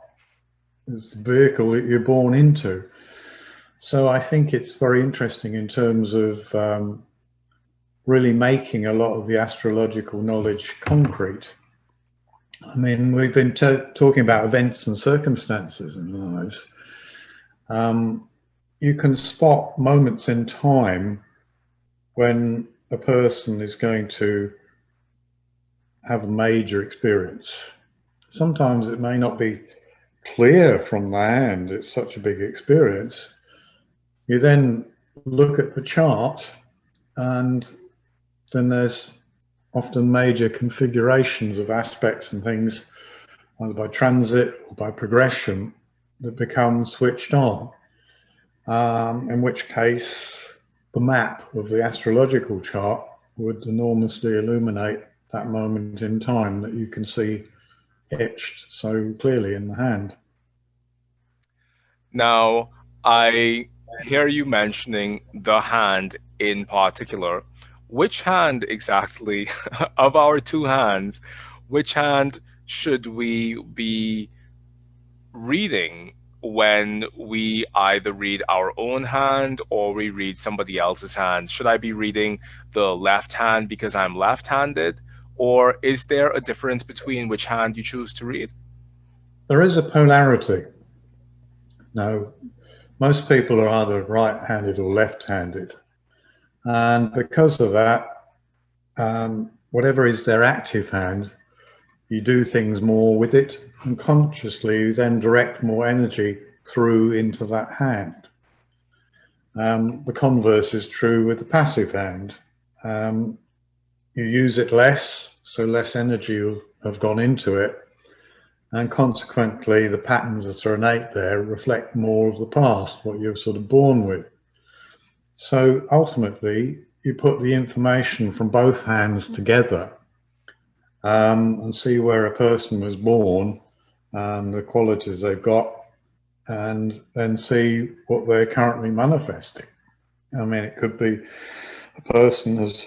is the vehicle that you're born into. So I think it's very interesting in terms of really making a lot of the astrological knowledge concrete. I mean, we've been talking about events and circumstances in our lives. You can spot moments in time when a person is going to have a major experience. Sometimes it may not be clear from the hand, it's such a big experience. You then look at the chart, and then there's often major configurations of aspects and things, either by transit or by progression, that become switched on. In which case, the map of the astrological chart would enormously illuminate that moment in time that you can see etched so clearly in the hand. Now, I hear you mentioning the hand in particular. Which hand exactly, of our two hands, which hand should we be reading when we either read our own hand or we read somebody else's hand? Should I be reading the left hand because I'm left-handed? Or is there a difference between which hand you choose to read? There is a polarity. Now, most people are either right-handed or left-handed. And because of that, whatever is their active hand, you do things more with it, and consciously you then direct more energy through into that hand. The converse is true with the passive hand. You use it less, so less energy will have gone into it, and consequently the patterns that are innate there reflect more of the past, what you're sort of born with. So ultimately, you put the information from both hands together and see where a person was born and the qualities they've got, and then see what they're currently manifesting. I mean, it could be a person has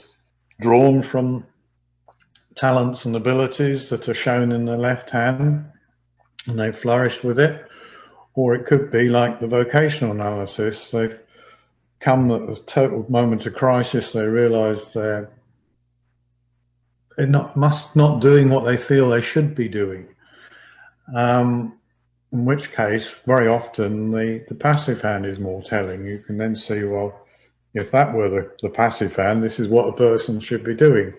drawn from talents and abilities that are shown in the left hand and they've flourished with it, or it could be like the vocational analysis. They've come at a total moment of crisis, they realize they're not doing what they feel they should be doing. In which case, very often the passive hand is more telling. You can then see, well, if that were the passive hand, this is what a person should be doing.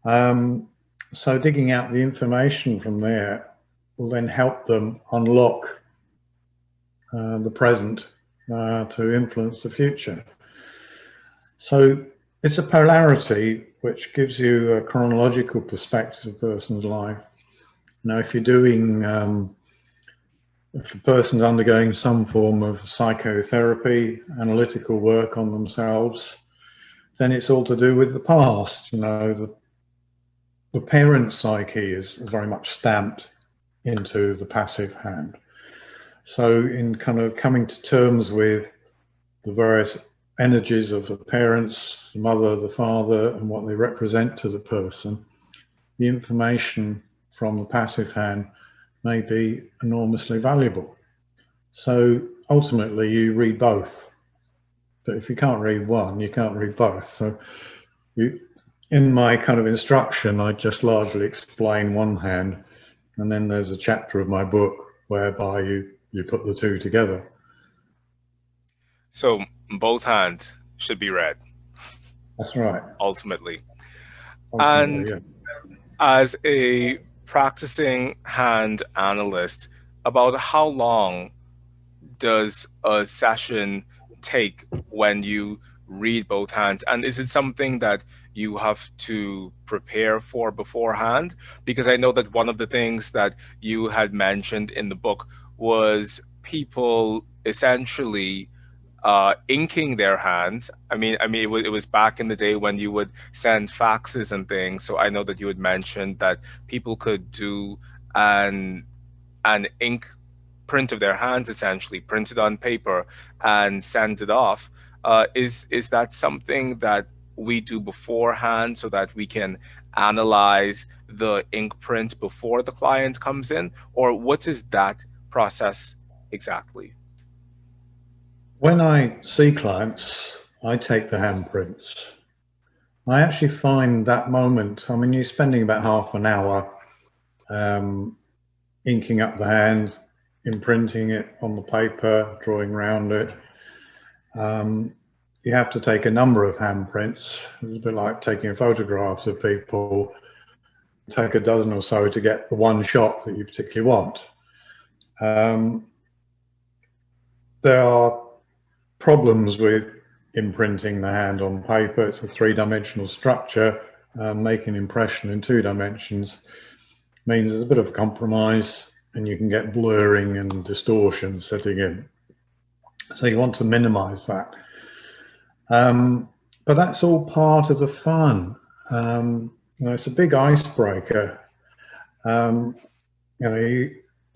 So digging out the information from there will then help them unlock the present to influence the future. So it's a polarity which gives you a chronological perspective of a person's life. Now, if you're doing, if a person's undergoing some form of psychotherapy, analytical work on themselves, then it's all to do with the past. You know, the parent's psyche is very much stamped into the passive hand. So in kind of coming to terms with the various energies of the parents, the mother, the father, and what they represent to the person, the information from the passive hand may be enormously valuable. So ultimately you read both. But if you can't read one, you can't read both. So in my kind of instruction, I just largely explain one hand, and then there's a chapter of my book whereby you put the two together. So both hands should be read. That's right. Ultimately. Ultimately, And yeah. as a practicing hand analyst, about how long does a session take when you read both hands? And is it something that you have to prepare for beforehand? Because I know that one of the things that you had mentioned in the book was people essentially inking their hands. It was back in the day when you would send faxes and things. So I know that you had mentioned that people could do an an ink print of their hands, essentially print it on paper and send it off. Is that something that we do beforehand so that we can analyze the ink print before the client comes in, or what is that process exactly? When I see clients, I take the handprints. I actually find that moment, I mean, you're spending about half an hour um, inking up the hand, imprinting it on the paper, drawing around it. You have to take a number of handprints. It's a bit like taking photographs of people. Take a dozen or so to get the one shot that you particularly want. There are problems with imprinting the hand on paper. It's a three-dimensional structure. Making an impression in 2 dimensions means there's a bit of a compromise, and you can get blurring and distortion setting in. So you want to minimize that. But that's all part of the fun. It's a big icebreaker.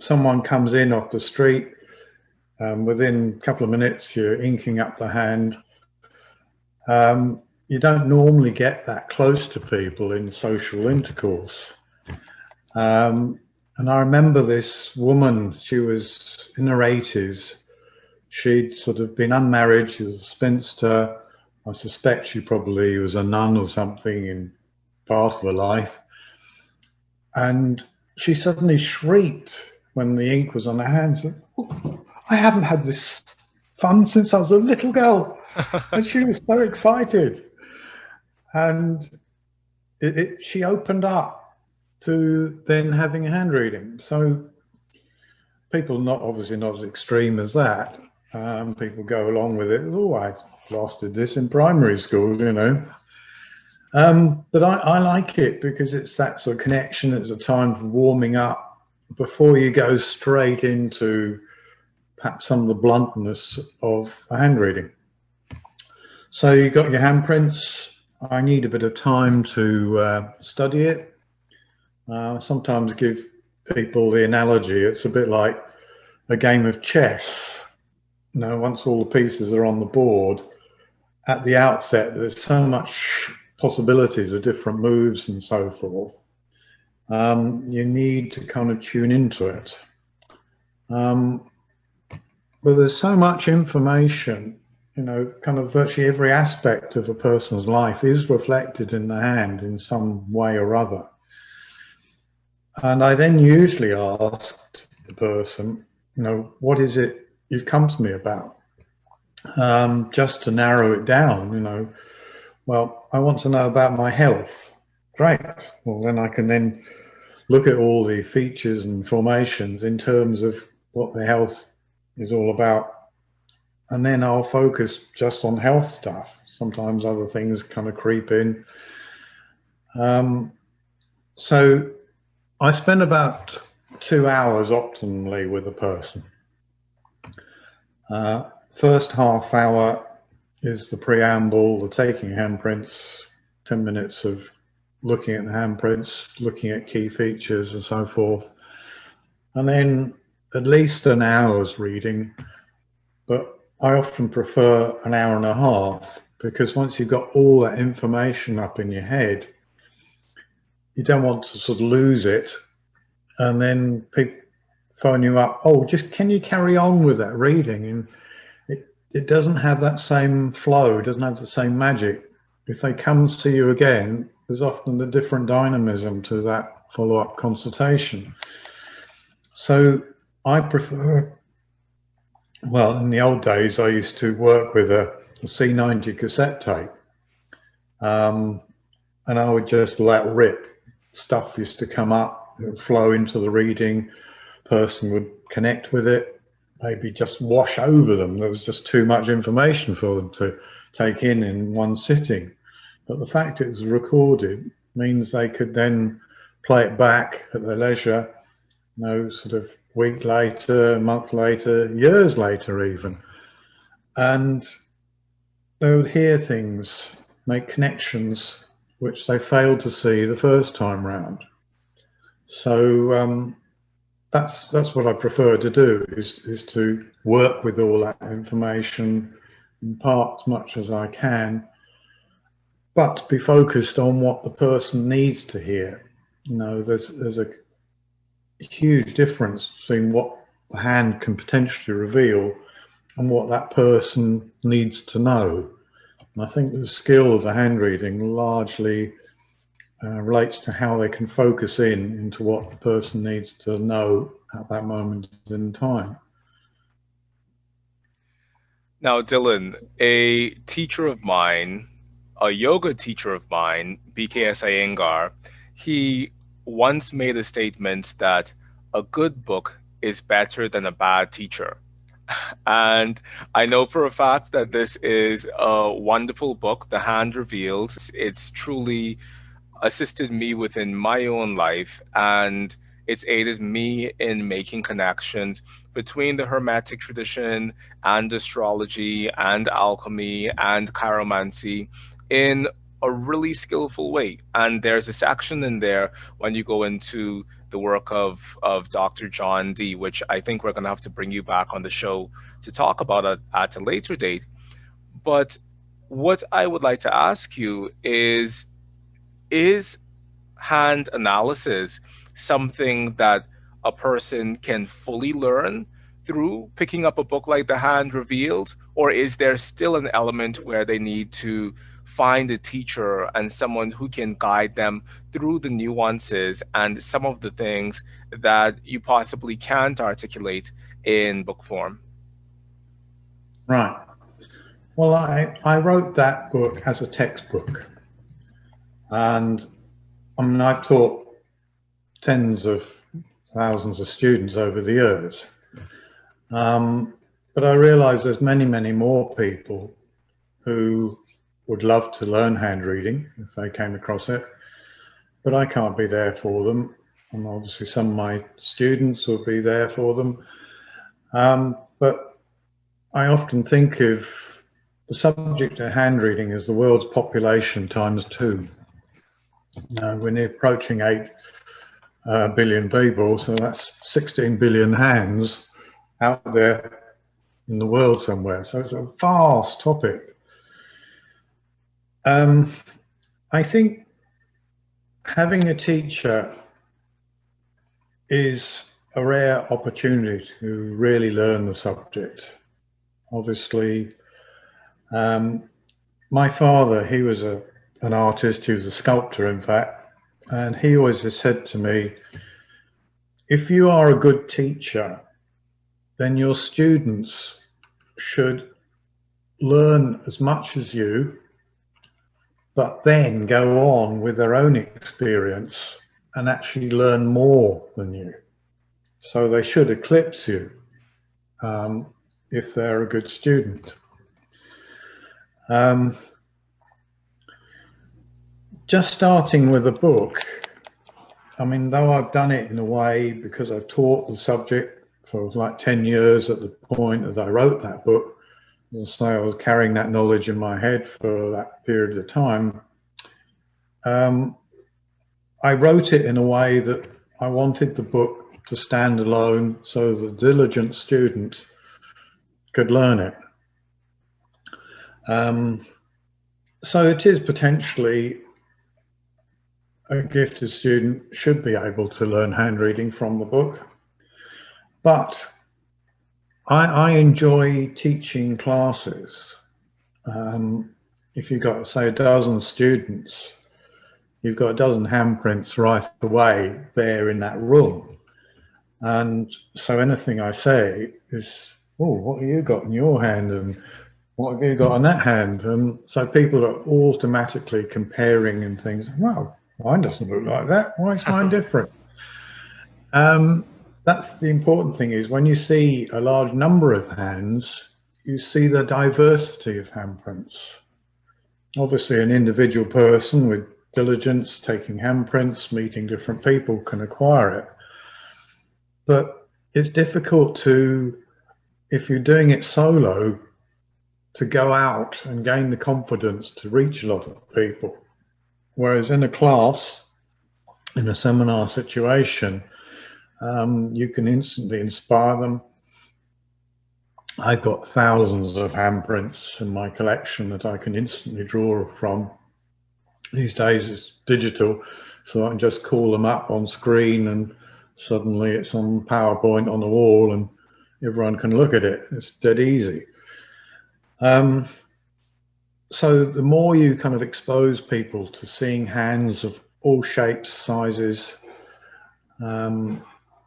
Someone comes in off the street, within a couple of minutes, you're inking up the hand. You don't normally get that close to people in social intercourse. And I remember this woman, she was in her 80s. She'd sort of been unmarried, she was a spinster. I suspect she probably was a nun or something in part of her life. And she suddenly shrieked when the ink was on her hands. Oh, I haven't had this fun since I was a little girl. And she was so excited. And she opened up to then having a hand reading. So people obviously not as extreme as that. People go along with it. Oh, I last did this in primary school, But I like it because it's that sort of connection. It's a time for warming up before you go straight into perhaps some of the bluntness of a hand reading. So you've got your handprints. I need a bit of time to study it. Sometimes give people the analogy. It's a bit like a game of chess. Once all the pieces are on the board, at the outset, there's so much possibilities of different moves and so forth. You need to kind of tune into it. But there's so much information, kind of virtually every aspect of a person's life is reflected in the hand in some way or other. And I then usually ask the person, what is it you've come to me about? Just to narrow it down, well, I want to know about my health. Great. Well, then I can then look at all the features and formations in terms of what the health is all about. And then I'll focus just on health stuff. Sometimes other things kind of creep in. So I spend about 2 hours optimally with a person. First half hour is the preamble, the taking handprints, 10 minutes of looking at the handprints, looking at key features and so forth. And then at least an hour's reading, but I often prefer an hour and a half, because once you've got all that information up in your head, you don't want to sort of lose it. And then people phone you up, oh, just can you carry on with that reading? And it doesn't have that same flow, it doesn't have the same magic. If they come see you again, there's often a different dynamism to that follow-up consultation. So I prefer, well, in the old days, I used to work with a C90 cassette tape. And I would just let rip. Stuff used to come up, it would flow into the reading, person would connect with it, maybe just wash over them. There was just too much information for them to take in one sitting. But the fact it was recorded means they could then play it back at their leisure, you know, sort of week later, a month later, years later even. And they would hear things, make connections which they failed to see the first time round. So that's what I prefer to do, is to work with all that information, impart as much as I can, but be focused on what the person needs to hear. You know, there's a huge difference between what the hand can potentially reveal and what that person needs to know. And I think the skill of the hand reading largely relates to how they can focus into what the person needs to know at that moment in time. Now, Dylan, a teacher of mine, a yoga teacher of mine, BKS Iyengar, he once made a statement that a good book is better than a bad teacher. And I know for a fact that this is a wonderful book, The Hand Reveals. It's truly assisted me within my own life, and it's aided me in making connections between the Hermetic tradition and astrology and alchemy and chiromancy in a really skillful way. And there's a section in there when you go into the work of Dr. John Dee, which I think we're going to have to bring you back on the show to talk about it at a later date. But what I would like to ask you is hand analysis something that a person can fully learn through picking up a book like The Hand Revealed? Or is there still an element where they need to find a teacher and someone who can guide them through the nuances and some of the things that you possibly can't articulate in book form? Right. Well, I wrote that book as a textbook. And I mean, I've taught tens of thousands of students over the years. But I realize there's many, many more people who would love to learn hand reading if they came across it, but I can't be there for them. And obviously some of my students will be there for them. But I often think of the subject of hand reading as the world's population times 2. We're approaching 8 billion people, so that's 16 billion hands out there in the world somewhere. So it's a vast topic. I think having a teacher is a rare opportunity to really learn the subject. Obviously, my father, he was an artist, he was a sculptor, in fact, and he always has said to me, if you are a good teacher, then your students should learn as much as you, but then go on with their own experience and actually learn more than you. So they should eclipse you if they're a good student. Just starting with a book, I mean, though I've done it in a way because I've taught the subject for like 10 years at the point as I wrote that book, so I was carrying that knowledge in my head for that period of time. I wrote it in a way that I wanted the book to stand alone so the diligent student could learn it. So it is potentially a gifted student should be able to learn hand reading from the book. But I enjoy teaching classes. If you've got, say, a dozen students, you've got a dozen handprints right away there in that room. And so anything I say is, oh, what have you got in your hand? And what have you got on that hand? And so people are automatically comparing and things. Well, mine doesn't look like that. Why is mine different? that's the important thing, is when you see a large number of hands, you see the diversity of handprints. Obviously, an individual person with diligence, taking handprints, meeting different people, can acquire it. But it's difficult to, if you're doing it solo, to go out and gain the confidence to reach a lot of people. Whereas in a class, in a seminar situation, you can instantly inspire them. I've got thousands of handprints in my collection that I can instantly draw from. These days it's digital, so I can just call them up on screen and suddenly it's on PowerPoint on the wall and everyone can look at it. It's dead easy. So the more you kind of expose people to seeing hands of all shapes, sizes,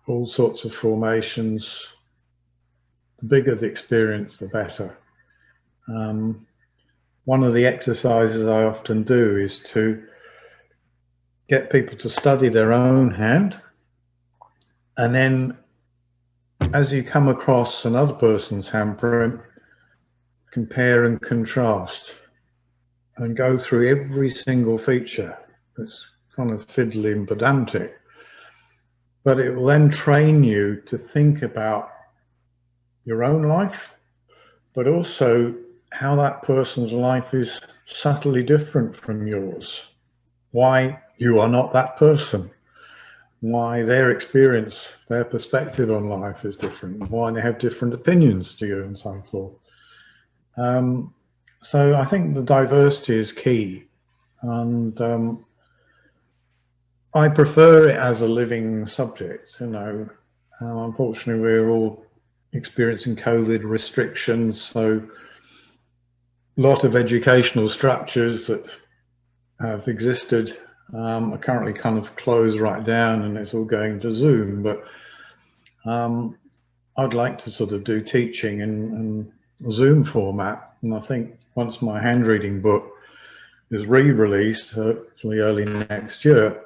all sorts of formations, the bigger the experience, the better. One of the exercises I often do is to get people to study their own hand, and then as you come across another person's handprint, compare and contrast and go through every single feature. It's kind of fiddly and pedantic, but it will then train you to think about your own life, but also how that person's life is subtly different from yours. Why you are not that person. Why their experience, their perspective on life is different. Why they have different opinions to you and so forth. So I think the diversity is key. And I prefer it as a living subject, you know. Unfortunately, we're all experiencing COVID restrictions, so a lot of educational structures that have existed are currently kind of closed right down, and it's all going to Zoom. But I'd like to sort of do teaching in Zoom format, and I think once my hand reading book is re-released, hopefully early next year,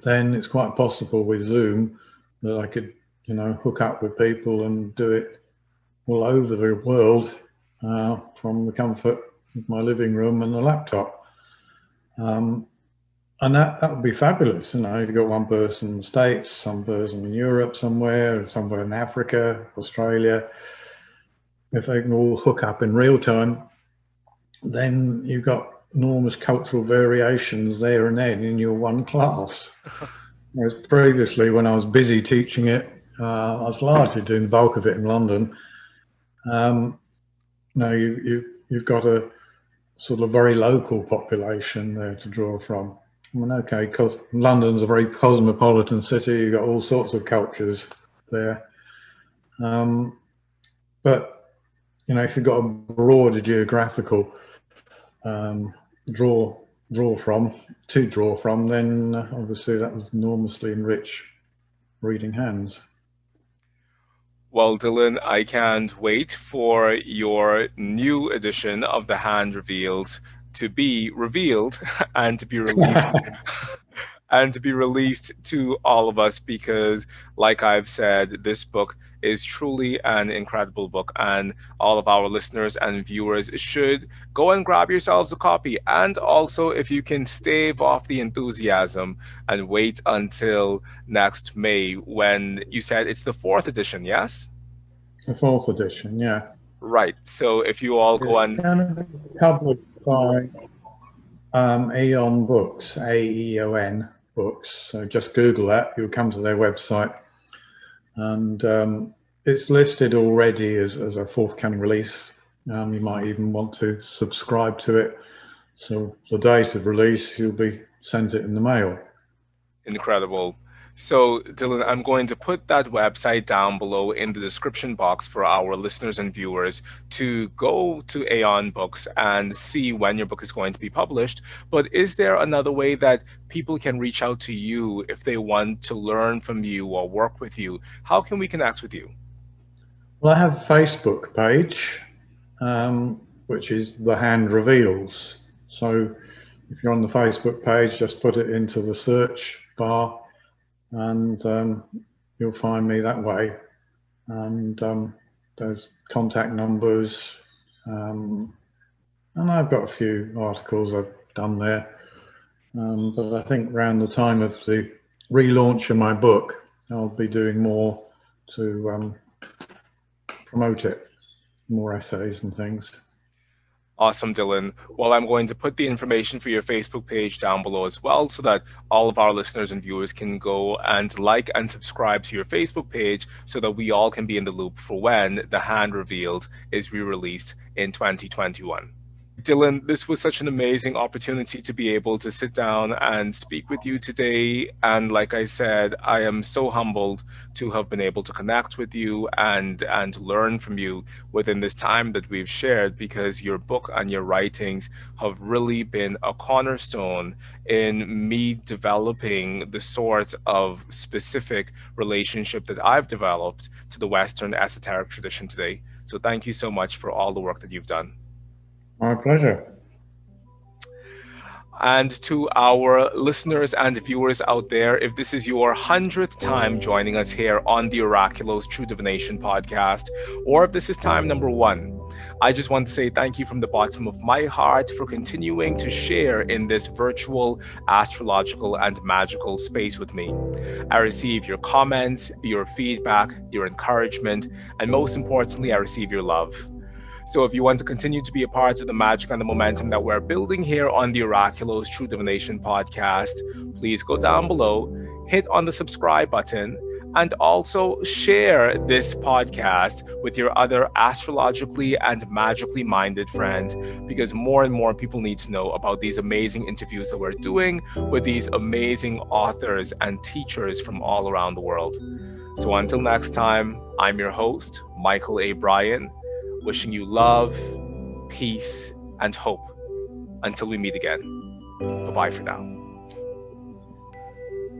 then it's quite possible with Zoom that I could, you know, hook up with people and do it all over the world from the comfort of my living room and the laptop. And that would be fabulous, you know. You've got one person in the States, some person in Europe somewhere in Africa, Australia. If they can all hook up in real time, then you've got enormous cultural variations there and then in your one class. Whereas previously, when I was busy teaching it, I was largely doing the bulk of it in London. Now you've got a sort of very local population there to draw from. I mean, okay, because London's a very cosmopolitan city, you've got all sorts of cultures there. But, you know, if you've got a broader geographical draw from, then obviously that would enormously enrich reading hands. Well, Dylan, I can't wait for your new edition of the Hand Reveals to be revealed and to be released and to be released to all of us, because like I've said, this book is truly an incredible book, and all of our listeners and viewers should go and grab yourselves a copy. And also, if you can stave off the enthusiasm and wait until next May, when you said it's the fourth edition, yes? The fourth edition, yeah. Right. So if you all go It's and going to be published by Aeon Books, AEON Books. So just Google that, you'll come to their website. And it's listed already as a forthcoming release. You might even want to subscribe to it. So the date of release, you'll be sent it in the mail. incredible. So, Dylan, I'm going to put that website down below in the description box for our listeners and viewers to go to Aeon Books and see when your book is going to be published. But is there another way that people can reach out to you if they want to learn from you or work with you? How can we connect with you? Well, I have a Facebook page, which is The Hand Reveals. So if you're on the Facebook page, just put it into the search bar, and you'll find me that way. And there's contact numbers. And I've got a few articles I've done there. But I think around the time of the relaunch of my book, I'll be doing more to promote it, more essays and things. Awesome, Dylan. Well, I'm going to put the information for your Facebook page down below as well so that all of our listeners and viewers can go and like and subscribe to your Facebook page so that we all can be in the loop for when The Hand Revealed is re-released in 2021. Dylan, this was such an amazing opportunity to be able to sit down and speak with you today. And like I said, I am so humbled to have been able to connect with you and learn from you within this time that we've shared, because your book and your writings have really been a cornerstone in me developing the sort of specific relationship that I've developed to the Western esoteric tradition today. So thank you so much for all the work that you've done. My pleasure. And to our listeners and viewers out there, if this is your 100th time joining us here on the Oraculos True Divination podcast, or if this is time number 1, I just want to say thank you from the bottom of my heart for continuing to share in this virtual astrological and magical space with me. I receive your comments, your feedback, your encouragement, and most importantly, I receive your love. So if you want to continue to be a part of the magic and the momentum that we're building here on the Oraculos True Divination podcast, please go down below, hit on the subscribe button, and also share this podcast with your other astrologically and magically minded friends, because more and more people need to know about these amazing interviews that we're doing with these amazing authors and teachers from all around the world. So until next time, I'm your host, Mychal A. Bryan, wishing you love, peace, and hope until we meet again. Bye-bye for now.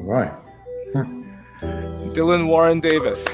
All right. Dylan Warren Davis.